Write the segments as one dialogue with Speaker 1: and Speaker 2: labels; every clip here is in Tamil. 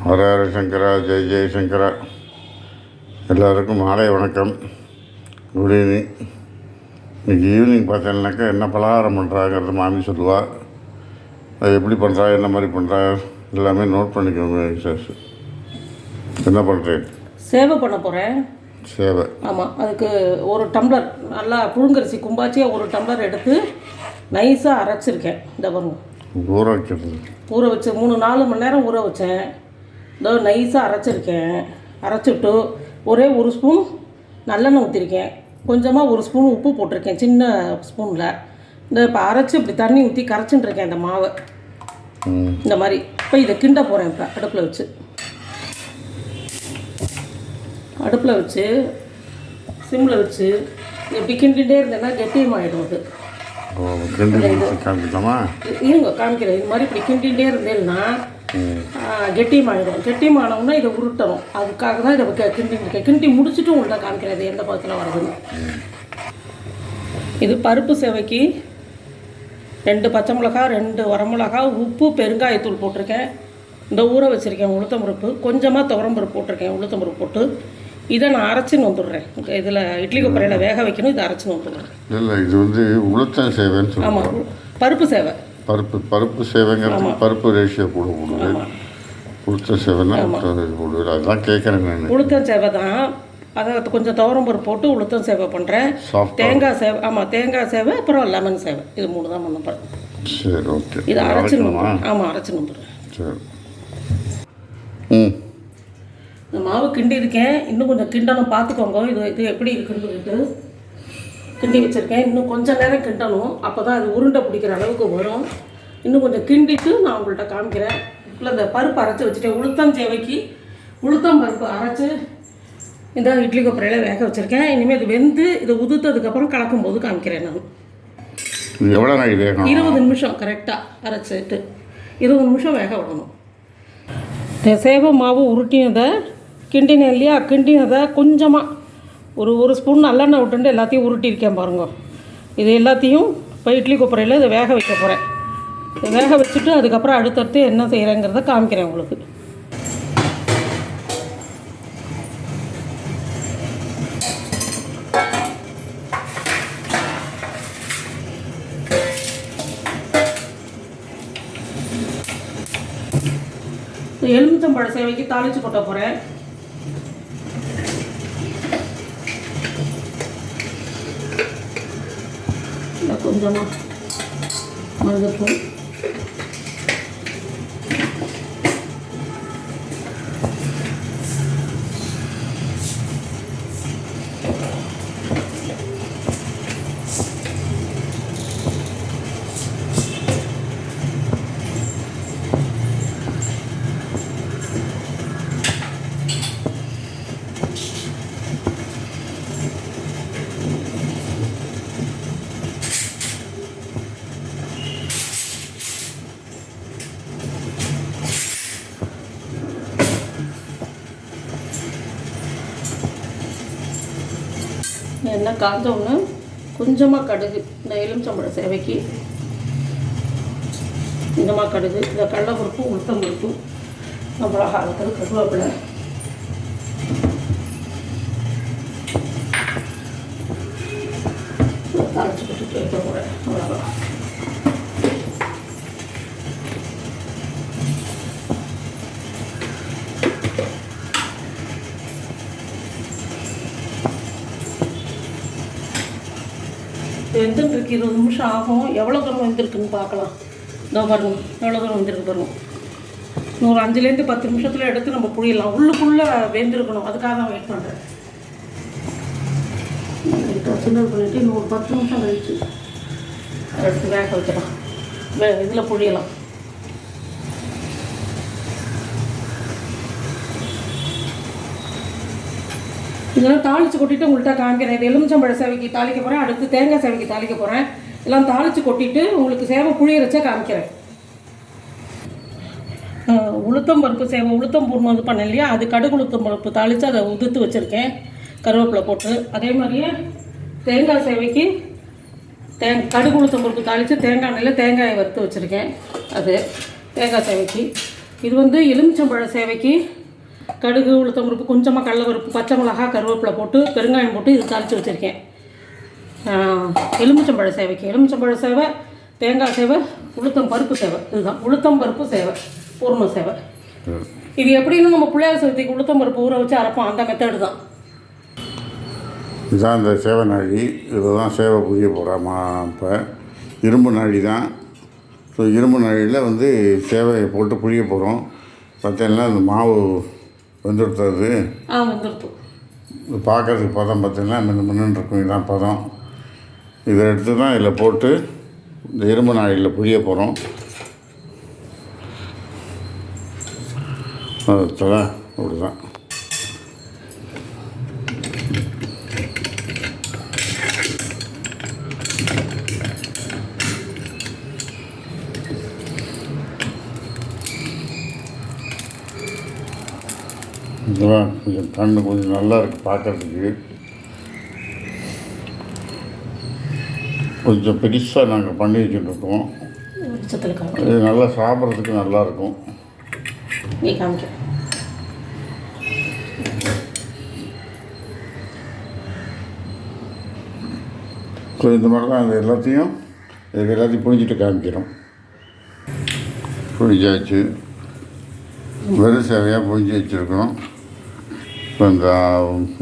Speaker 1: ஹர ஹர சங்கரா, ஜெய் ஜெய் சங்கரா. எல்லோருக்கும் மாலை வணக்கம், குட் ஈவினிங். இன்றைக்கி ஈவினிங் பார்த்தேன்னாக்கா என்ன பலகாரம் பண்ணுறாங்கிறது மாமி சொல்லுவாள். அது எப்படி பண்ணுறா, என்ன மாதிரி பண்ணுறா எல்லாமே நோட் பண்ணிக்கோங்க. எக்ஸஸ் என்ன பண்ணுறேன்?
Speaker 2: சேவை பண்ண போகிறேன்.
Speaker 1: சேவை? ஆமாம்.
Speaker 2: அதுக்கு ஒரு டம்ளர் நல்லா புழுங்கரிசி கும்பாச்சியாக ஒரு டம்ளர் எடுத்து நைஸாக அரைச்சிருக்கேன். இந்த பாருங்க,
Speaker 1: ஊற வைக்கிறது.
Speaker 2: ஊற வச்சு 3-4 மணி நேரம் ஊற வச்சேன். இதோ நைஸாக அரைச்சிருக்கேன். அரைச்சிட்டு ஒரே ஒரு ஸ்பூன் நல்லெண்ணெய் ஊற்றிருக்கேன். கொஞ்சமாக ஒரு ஸ்பூன் உப்பு போட்டிருக்கேன், சின்ன ஸ்பூனில். இந்த இப்போ அரைச்சி இப்படி தண்ணி ஊற்றி கரைச்சின்னு இருக்கேன் இந்த மாவை. இந்த மாதிரி இப்போ இதை கிண்ட போகிறேன். இப்போ அடுப்பில் வச்சு சிம்மில் வச்சு எப்படி கிண்டிகிட்டே இருந்தேன்னா கெட்டியமாகிடும். அது இருங்க காமிக்கிறேன். இது மாதிரி இப்படி கிண்டிகிட்டே இருந்தேன்னா கெட்டியமாகிடும். கெட்டியமானவுன்னா இதை உருட்டணும். அதுக்காக தான் இதை கிண்டி முடிச்சுட்டு உங்கள்கிட்ட காமிக்கிறேன் இது எந்த பக்கத்தில் வருதுன்னு. இது பருப்பு சேவைக்கு 2 பச்சை மிளகா, 2 வரமிளகா, உப்பு, பெருங்காயத்தூள் போட்டிருக்கேன். இந்த ஊற வச்சுருக்கேன் உளுத்தம் பருப்பு, கொஞ்சமாக துவரம்பருப்பு போட்டிருக்கேன். உளுத்தம் பருப்பு போட்டு இதை நான் அரைச்சின்னு வந்துடுறேன். இதில் இட்லி கொப்பரையில் வேக வைக்கணும். இதை அரைச்சின்னு வந்துடுறேன்.
Speaker 1: இல்லை, இது வந்து உளுத்தம் சேவைன்னு சொல்லுவாங்க.
Speaker 2: ஆமாம், பருப்பு சேவை.
Speaker 1: பருப்பு சேவைங்கிறது பருப்பு ரேஷியோ கூட போடுது. உளுத்தம் சேவைன்னா போடுவது. அதுதான் கேட்குறேன் நான். உளுத்தம் சேவை தான். அதை கொஞ்சம் துவரம்பருப்பு போட்டு உளுத்தம் சேவை பண்ணுறேன். தேங்காய் சேவை. ஆமாம், தேங்காய் சேவை, அப்புறம் லெமன் சேவை. இது 3 தான் பண்ண போகிறேன். சரி, ஓகே. இதை அரைச்சின்னு ஆமாம், அரைச்சின்னு வந்துடுறேன். சரி. இந்த மாவு கிண்டி இருக்கேன். இன்னும் கொஞ்சம் கிண்டணும், பார்த்துக்கோங்க. இது எப்படி இருக்குன்னு சொல்லிட்டு கிண்டி வச்சுருக்கேன். இன்னும் கொஞ்சம் நேரம் கிண்டணும். அப்போ தான் அது உருண்டை பிடிக்கிற அளவுக்கு வரும். இன்னும் கொஞ்சம் கிண்டிட்டு நான் உங்கள்கிட்ட காமிக்கிறேன். இப்போ இந்த பருப்பு அரைச்சி வச்சுட்டேன். உளுத்தம் சேவைக்கு உளுத்தம் பருப்பு அரைச்சி இந்த இட்லி கொப்பரையில் வேக வச்சுருக்கேன். இனிமேல் இது வெந்து இதை உதுத்ததுக்கப்புறம் கலக்கும்போது காமிக்கிறேன் நான். எவ்வளோ நாளைக்கு வேகணும்? 20
Speaker 2: நிமிஷம் கரெக்டாக அரைச்சிட்டு 20 நிமிஷம் வேக விடணும். சேவை மாவு உருட்டினதை கிண்டினேன் இல்லையா, கிண்டினதை கொஞ்சமாக ஒரு ஸ்பூன் நல்லெண்ணெய் விட்டுட்டு எல்லாத்தையும் உருட்டியிருக்கேன் பாருங்க. இது எல்லாத்தையும் இப்போ இட்லி கொப்பரையில் இதை வேக வைக்க போகிறேன். இதை வேக வச்சுட்டு அதுக்கப்புறம் அடுத்தடுத்து என்ன செய்கிறேங்கிறத காமிக்கிறேன் உங்களுக்கு. எலுமிச்சம்பழ சேவைக்கு தாளித்து கொட்ட போகிறேன். கொஞ்சமாக மஞ்சள், எண்ணெய் காஞ்ச ஒன்று கொஞ்சமாக கடுகு. இந்த எலுமிச்சம்பழ சேவைக்கு கொஞ்சமாக கடுகு, இந்த கடலைப்பருப்பு, உளுத்தம் பருப்பு, மிளகா, கருவேப்பிலை, தாளிச்சு போட்டு வைக்க போகிறேன். அவ்வளோதான். வெந்துட்டுருக்கு. 20 நிமிஷம் ஆகும். எவ்வளோ தூரம் வெந்திருக்குன்னு பார்க்கலாம். இதோ பாருங்க, எவ்வளோ தூரம் வெந்திருக்கு பாருங்க. ஒரு 5லேருந்து 10 நிமிஷத்தில் எடுத்து நம்ம புழியலாம். உள்ளுக்குள்ளே வெந்திருக்கணும், அதுக்காக தான் வெயிட் பண்ணுறேன். சின்ன பண்ணிவிட்டு இன்னும் ஒரு 10 நிமிஷம் கழிச்சு எடுத்து வேக வைக்கலாம். இதில் புழியலாம். இதெல்லாம் தாளித்து கொட்டிட்டு உங்கள்கிட்ட காமிக்கிறேன். இது எலுமிச்சம்பழ சேவைக்கு தாளிக்க போகிறேன். அடுத்து தேங்காய் சேவைக்கு தாளிக்க போகிறேன். எல்லாம் தாளித்து கொட்டிட்டு உங்களுக்கு சேவை புழியரைச்சா காமிக்கிறேன். உளுத்தம் பருப்பு சேவை, உளுத்தம் பூர்ணம் இது பண்ண இல்லையா, அது கடுகு உளுத்தம் பருப்பு தாளித்து அதை உதுத்து வச்சுருக்கேன் கருவேப்பிலை போட்டு. அதே மாதிரியே தேங்காய் சேவைக்கு கடுகு உளுத்தம் பருப்பு தாளித்து தேங்காய் எண்ணெயில் தேங்காயை வறுத்து வச்சுருக்கேன். அது தேங்காய் சேவைக்கு.
Speaker 1: இது வந்து எலுமிச்சம்பழ சேவைக்கு கடுகு, உளுத்தம்பருப்பு, கொஞ்சமாக கடலைப்பருப்பு, பச்சை மிளகாய், கருவேப்பிலை போட்டு பெருங்காயம் போட்டு இது தாளித்து வச்சுருக்கேன். எலுமிச்சம்பழ சேவைக்கு எலுமிச்சம்பழ சேவை, தேங்காய் சேவை, உளுத்தம் பருப்பு சேவை. இதுதான் உளுத்தம் பருப்பு சேவை, பூர்ண சேவை. இது எப்படின்னு நம்ம பிள்ளையார் சதுர்த்திக்கு உளுத்தம் பருப்பு ஊற வச்சு அரைப்போம், அந்த மெத்தடு தான்.
Speaker 3: இதுதான் இந்த சேவை நாழி. இதில் தான் சேவை புரிய போகிறோம். இப்போ இரும்பு நாழி தான். ஸோ இரும்பு நாழியில் வந்து சேவையை போட்டு புரிய போகிறோம். பார்த்தீங்கன்னா இந்த மாவு வெந்துடுத்துறது.
Speaker 1: வெந்துடுத்து.
Speaker 3: இது பார்க்கறதுக்கு பதம் பார்த்தீங்கன்னா மின்னு இருக்கும். இதுதான் பதம். இதை எடுத்து தான் இதில் போட்டு இந்த இரும்பு நாழியில் புரிய போகிறோம். அப்படி தான். இதெல்லாம் கொஞ்சம் கண்ணு கொஞ்சம் நல்லா இருக்குது பார்க்குறதுக்கு. கொஞ்சம் பெருசாக நாங்கள் பண்ணி வச்சுட்டுருக்கோம். இது நல்லா சாப்பிட்றதுக்கு நல்லாயிருக்கும்.
Speaker 1: நீ காமிக்க.
Speaker 3: ஸோ இந்த மாதிரி தான் இது எல்லாத்தையும் புழிஞ்சிட்டு காமிக்கிறோம். புழிஞ்சாச்சு. வெறும் சேவையாக புழிஞ்சி வச்சுருக்கோம். இப்போ இந்த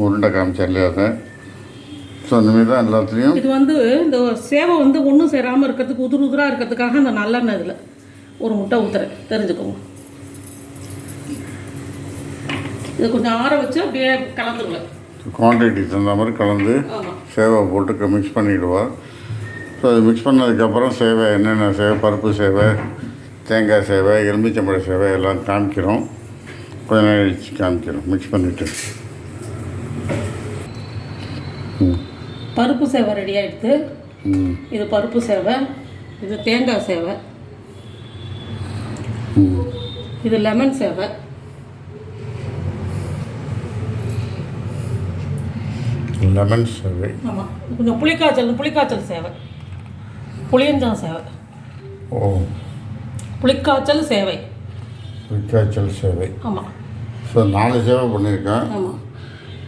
Speaker 3: உருண்டை காமிச்சாலே அதை. ஸோ இந்தமாரி தான் எல்லாத்துலேயும்.
Speaker 1: இது வந்து இந்த சேவை வந்து ஒன்றும் சேராமல் இருக்கிறதுக்கு உதிராக இருக்கிறதுக்காக அந்த நல்லெண்ணெய் இதில் ஒரு முட்டை ஊற்றுறேன், தெரிஞ்சுக்கோங்க. இது கொஞ்சம் ஆற வச்சு அப்படியே கலந்துருவேன்.
Speaker 3: குவான்டிட்டி தகுந்த மாதிரி கலந்து சேவை போட்டு மிக்ஸ் பண்ணிவிடுவோம். ஸோ அது மிக்ஸ் பண்ணதுக்கப்புறம் சேவை என்னென்ன சேவை, பருப்பு சேவை, தேங்காய் சேவை, எலுமிச்சம்பழ சேவை எல்லாம் காமிக்கிறோம். கொஞ்ச நேரம் கழிச்சு காமிக்கிறோம் மிக்ஸ் பண்ணிவிட்டு.
Speaker 1: பருப்பு சேவை ரெடி ஆகிடுது. இது பருப்பு சேவை, இது தேங்காய் சேவை, இது லெமன் சேவை,
Speaker 3: லெமன் சேவை.
Speaker 1: ஆமாம், கொஞ்சம் புளிக்காய்ச்சல் சேவை, புளியஞ்சான் சேவை. புளிக்காய்ச்சல் சேவை. ஆமாம்.
Speaker 3: ஸோ 4 சேவை பண்ணியிருக்கேன்.
Speaker 1: ஆமாம்.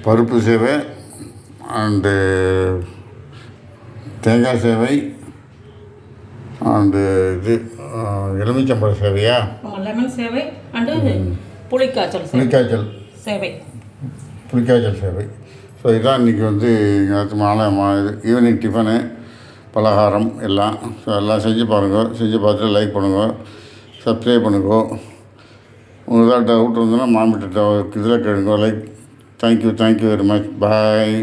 Speaker 3: பருப்பு சேவை அண்டு தேங்காய் சேவை அண்டு இது எலுமிச்சம்பழ சேவையா?
Speaker 1: ஆமாம், லெமன் சேவை அண்டு புளிக்காய்ச்சல் சேவை.
Speaker 3: புளிக்காய்ச்சல் சேவை. ஸோ இதான் இன்றைக்கி வந்து மாலை ஈவினிங் டிஃபனு, பலகாரம் எல்லாம். ஸோ எல்லாம் செஞ்சு பாருங்கள். செஞ்சு பார்த்துட்டு லைக் பண்ணுங்கள், சப்ஸ்கிரைப் பண்ணுங்க. உங்களுக்கு ஏதாவது டவுட் இருந்ததுன்னா மாமிட்ட இதில் கேளுங்க. லைக். Thank you very much. பாய்.